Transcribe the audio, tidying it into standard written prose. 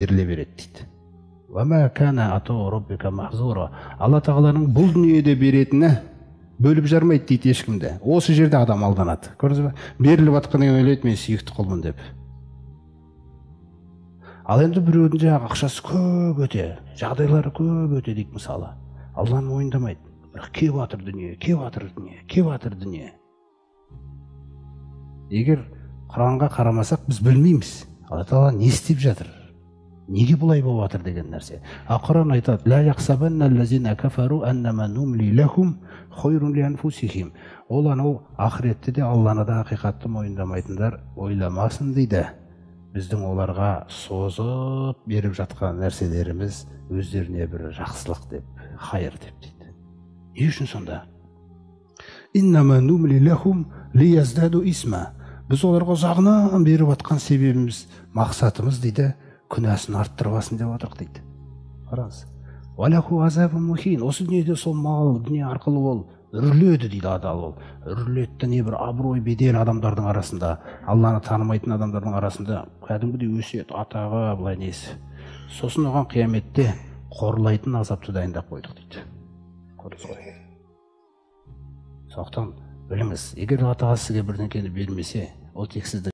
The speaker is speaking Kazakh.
беріле береді дейді. وَمَا كَانَ عَطَاءُ رَبِّكَ مَحْظُورًا. Алла тағаланың бұл дүниеде беретіні бөліп жармайды дейді ешкімді. Осы жерде адам алданады. Көрдіңіз бе? Беріліп жатқаннан кейін ойлайды, мен сүйікті құлмын деп. Ал енді біреудің жаңағы ақшасы көп өте, жағдайлары көп өте дейді мысалы. Алланы мойындамайды. Бірақ кеп жатыр дүние, кеп жатыр дүние, кеп жатыр дүние. Егер Құранға қарамасақ біз білмейміз. Алла тағала не істеп жатыр? Неге бұлай болып жатыр деген нәрсе. Құран айтады: "Ла яхсабанна аллазина кафару аннама нумли лахум хойрун ли анфусихим." Ол анау ақыретте де Алланы да ақиқатты мойындамайтындар ойламасын дейді. Біздің оларға созып беріп жатқан нәрселеріміз өздеріне бір жақсылық деп, хайыр деп дейді. Не үшін сонда? Иннама нумли лахум лияздаду исма. Біз оларға жағынан беріп жатқан себебіміз, мақсатымыз дейді, күнәсін арттырбасын деп отырық дейді. Қараңыз. Валаху азабун мухин. Осы дүниеде сол мал, дүние арқылы ол үрледі дейді адал ол. Үрлетті не бір абырой бедел адамдардың арасында, Алланы танымайтын адамдардың арасында кәдімгідей өсиет, атағы, былай несі. Сосын оған қияметте қорлайтын азапты дайындап қойдық дейді. Көрдіңіз ғой. Сондықтан біліңіз, егер Алла тағала сізге бірдеңені бермесе, ол тек сізді